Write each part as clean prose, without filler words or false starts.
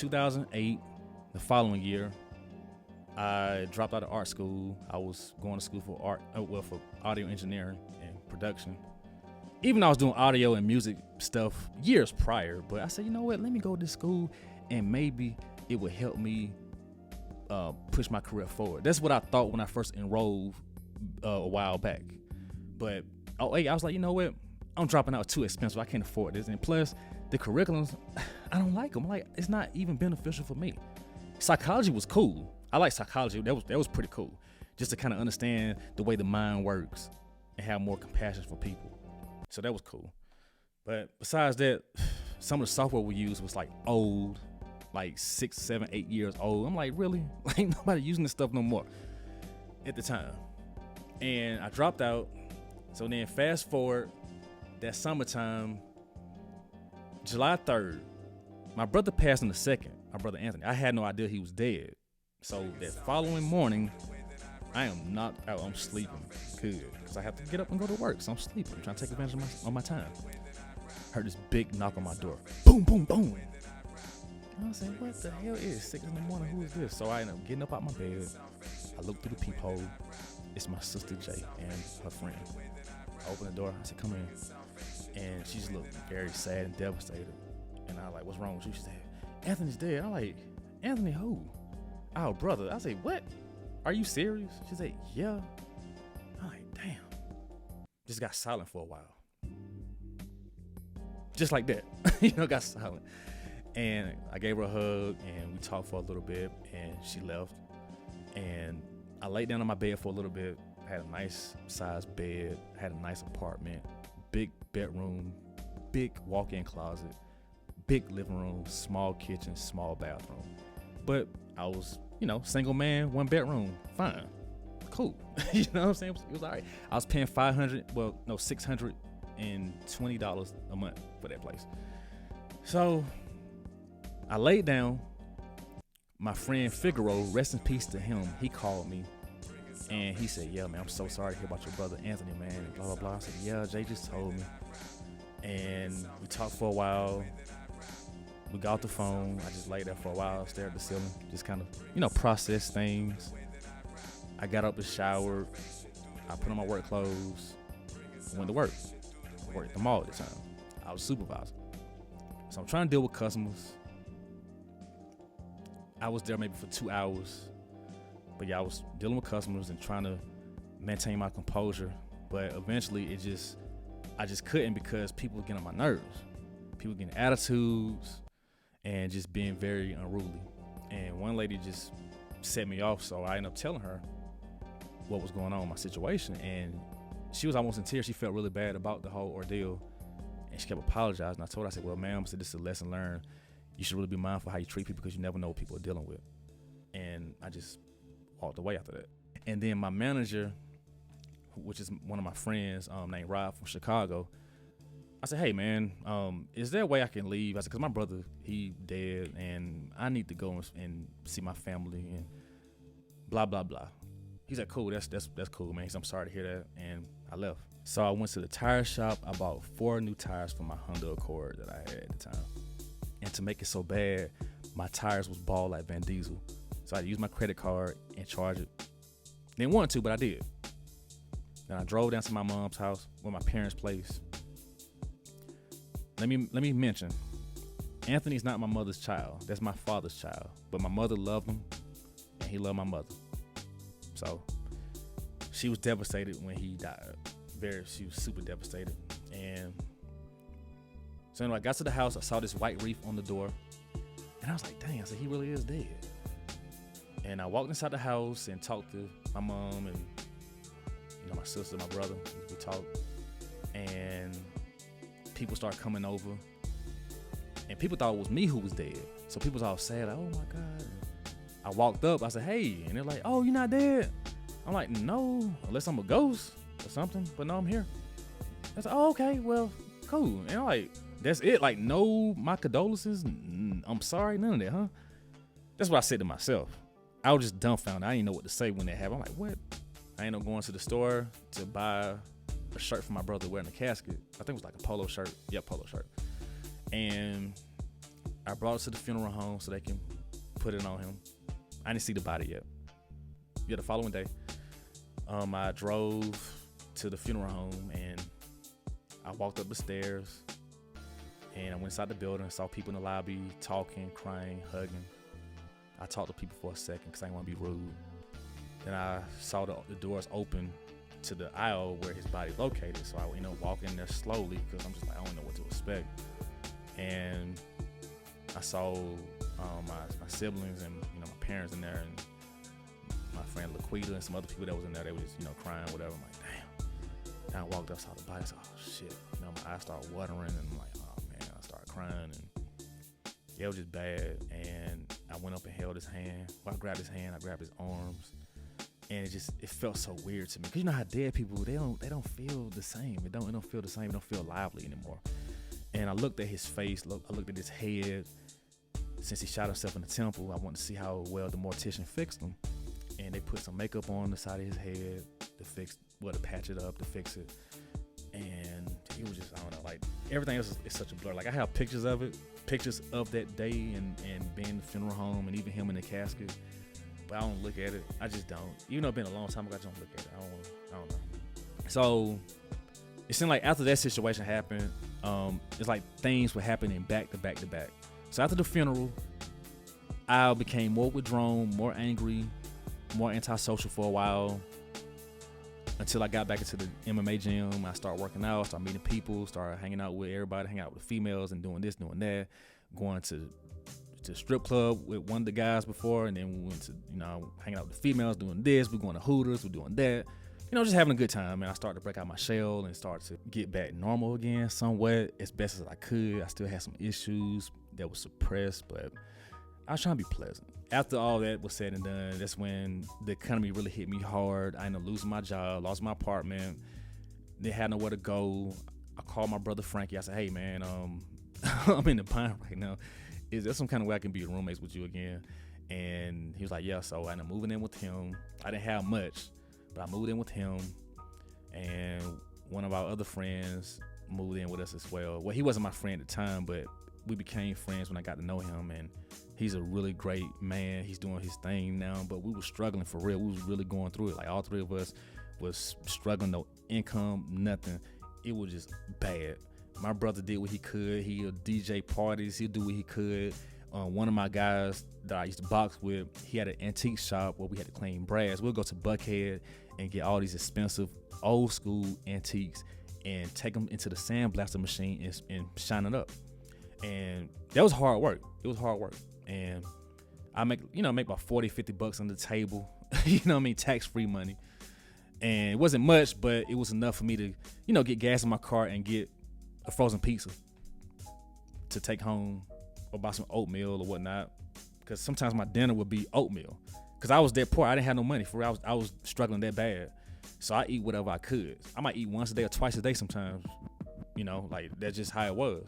2008, the following year, I dropped out of art school. I was going to school for for audio engineering and production. Even though I was doing audio and music stuff years prior, but I said, you know what, let me go to this school and maybe it would help me push my career forward. That's what I thought when I first enrolled a while back. But I was like, you know what, I'm dropping out too expensive. I can't afford this. And plus, the curriculums, I don't like them. Like, it's not even beneficial for me. Psychology was cool. I like psychology. That was pretty cool. Just to kind of understand the way the mind works and have more compassion for people. So that was cool. But besides that, some of the software we used was like old, like 6, 7, 8 years old. I'm like, really? Like, ain't nobody using this stuff no more at the time. And I dropped out. So then fast forward, that summertime, July 3rd, my brother passed on the 2nd, my brother Anthony. I had no idea he was dead. So that following morning, I am knocked out. I'm sleeping good because I have to get up and go to work. So I'm sleeping. I'm trying to take advantage of my time. Heard this big knock on my door. Boom, boom, boom. And I was like, what the hell is 6 in the morning? Who is this? So I end up getting up out my bed. I look through the peephole. It's my sister Jay and her friend. I open the door. I said, come in. And she just looked very sad and devastated. And I was like, what's wrong with you? She said, Anthony's dead. I'm like, Anthony who? Our brother. I said, what? Are you serious? She said, yeah. I'm like, damn. Just got silent for a while. Just like that. Got silent. And I gave her a hug and we talked for a little bit and she left. And I laid down on my bed for a little bit. I had a nice sized bed, had a nice apartment, big bedroom, big walk-in closet, big living room, small kitchen, small bathroom. But I was, single man, 1 bedroom, fine, cool. You know what I'm saying? It was all right. I was paying $620 a month for that place. So I laid down. My friend Figaro, rest in peace to him, he called me and he said, yeah, man, I'm so sorry to hear about your brother Anthony, man, and blah, blah, blah. I said, yeah, Jay just told me. And we talked for a while. We got off the phone. I just laid there for a while, stared at the ceiling, just kind of, process things. I got up to shower. I put on my work clothes. I went to work. I worked at the mall at the time. I was a supervisor. So I'm trying to deal with customers. I was there maybe for 2 hours. But yeah, I was dealing with customers and trying to maintain my composure. But eventually I just couldn't because people were getting on my nerves. People getting attitudes and just being very unruly. And one lady just set me off, so I ended up telling her what was going on in my situation. And she was almost in tears. She felt really bad about the whole ordeal. And she kept apologizing. I told her, I said, well, ma'am, this is a lesson learned. You should really be mindful how you treat people because you never know what people are dealing with. And I just walked away after that. And then my manager, which is one of my friends named Rob from Chicago, I said, hey, man, is there a way I can leave? I said, because my brother, he dead, and I need to go and see my family and blah, blah, blah. He said, cool, that's cool, man. He said, I'm sorry to hear that, and I left. So I went to the tire shop. I bought 4 new tires for my Honda Accord that I had at the time. And to make it so bad, my tires was bald like Van Diesel. So I had to use my credit card and charge it. Didn't want to, but I did. Then I drove down to my mom's house, or my parents' place. Let me mention, Anthony's not my mother's child. That's my father's child. But my mother loved him, and he loved my mother. So she was devastated when he died. She was super devastated. And so anyway, I got to the house. I saw this white wreath on the door, and I was like, dang, I said, he really is dead. And I walked inside the house and talked to my mom and my sister, my brother. We talked, and people started coming over, and people thought it was me who was dead. So people was all sad, like, oh my God. And I walked up, I said, hey, and they're like, oh, you're not dead? I'm like, no, unless I'm a ghost or something, but no, I'm here. I said, oh, okay, well, cool. And I'm like, that's it? Like, no, my condolences, I'm sorry, none of that, huh? That's what I said to myself. I was just dumbfounded. I didn't know what to say when that happened. I'm like, what? I ended up going to the store to buy a shirt for my brother wearing a casket. I think it was like a polo shirt. Yeah, polo shirt. And I brought it to the funeral home so they can put it on him. I didn't see the body yet. Yeah, the following day, I drove to the funeral home and I walked up the stairs and I went inside the building and saw people in the lobby talking, crying, hugging. I talked to people for a second because I didn't want to be rude. Then I saw the doors open to the aisle where his body located. So I ended up walking there slowly because I'm just like, I don't know what to expect. And I saw my siblings and my parents in there, and my friend Laquita and some other people that was in there. They were just crying, whatever. I'm like, damn. And I walked up, saw the body. I said, oh shit. My eyes started watering, and I'm like, oh man. I started crying, and yeah, it was just bad. And I went up and held his hand. Well, I grabbed his hand. I grabbed his arms, and it felt so weird to me. Cause you know how dead people, they don't feel the same. It don't feel the same. It don't feel lively anymore. And I looked at his face. I looked at his head. Since he shot himself in the temple, I wanted to see how well the mortician fixed him. And they put some makeup on the side of his head to patch it up, to fix it. And he was just, I don't know, like everything else is such a blur. Like I have pictures of that day and being in the funeral home and even him in the casket. But I don't look at it. I just don't. Even though it's been a long time ago, I just don't look at it. I don't know. So it seemed like after that situation happened, it's like things were happening back to back to back. So after the funeral, I became more withdrawn, more angry, more antisocial for a while until I got back into the MMA gym. I started working out, started meeting people, started hanging out with everybody, hanging out with the females and doing this, doing that, going to strip club with one of the guys before, and then we went to, hanging out with the females, doing this, we're going to Hooters, we're doing that. Just having a good time, and I started to break out my shell and start to get back normal again somewhat, as best as I could. I still had some issues that was suppressed, but I was trying to be pleasant. After all that was said and done, that's when the economy really hit me hard. I ended up losing my job, lost my apartment, didn't have nowhere to go. I called my brother Frankie. I said, hey man, I'm in the bind right now. Is there some kind of way I can be roommates with you again? And he was like, yeah. So I ended up moving in with him. I didn't have much, but I moved in with him, and one of our other friends moved in with us as well. Well, he wasn't my friend at the time, but we became friends when I got to know him, and he's a really great man. He's doing his thing now, but we were struggling for real. We was really going through it. Like all three of us was struggling, no income, nothing. It was just bad. My brother did what he could. He'll DJ parties. He'll do what he could. One of my guys that I used to box with, he had an antique shop where we had to clean brass. We'll go to Buckhead and get all these expensive old school antiques and take them into the sandblaster machine and shine it up. And that was hard work. It was hard work. And I make about 40, 50 bucks on the table, tax-free money. And it wasn't much, but it was enough for me to, get gas in my car and get a frozen pizza to take home, or buy some oatmeal or whatnot. Because sometimes my dinner would be oatmeal. Because I was that poor. I didn't have no money. For real, I was struggling that bad. So I eat whatever I could. I might eat once a day or twice a day sometimes. Like that's just how it was.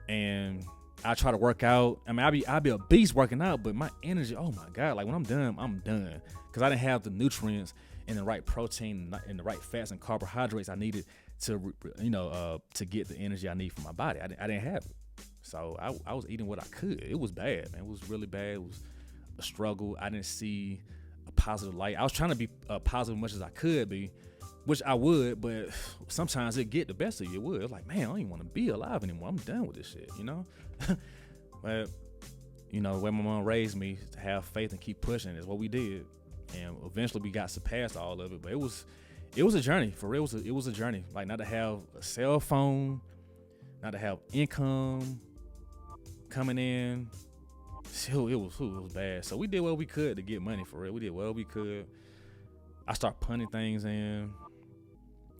And I try to work out. I mean, I'd be a beast working out, but my energy, oh my God, like when I'm done, I'm done. Because I didn't have the nutrients and the right protein and the right fats and carbohydrates I needed to, to get the energy I need from my body. I didn't have it. So I was eating what I could. It was bad, man. It was really bad. It was a struggle. I didn't see a positive light. I was trying to be positive as much as I could be, which I would, but sometimes it get the best of you. It would. It's like, man, I don't even want to be alive anymore. I'm done with this shit, But, the way my mom raised me to have faith and keep pushing is what we did. And eventually we got surpassed all of it. But it was a journey. For real, it was a journey. Like not to have a cell phone, not to have income coming in. So it was bad. So we did what we could to get money, for real. We did what we could. I started punting things in.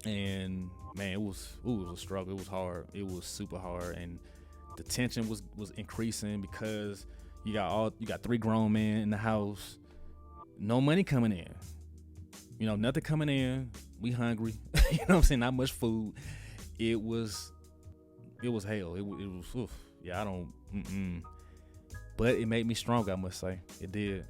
And man, it was a struggle. It was hard. It was super hard. And the tension was increasing because you got three grown men in the house, no money coming in, nothing coming in. We hungry, what I'm saying? Not much food. It was hell. It was, oof. Yeah, I don't, but it made me stronger, I must say. It did.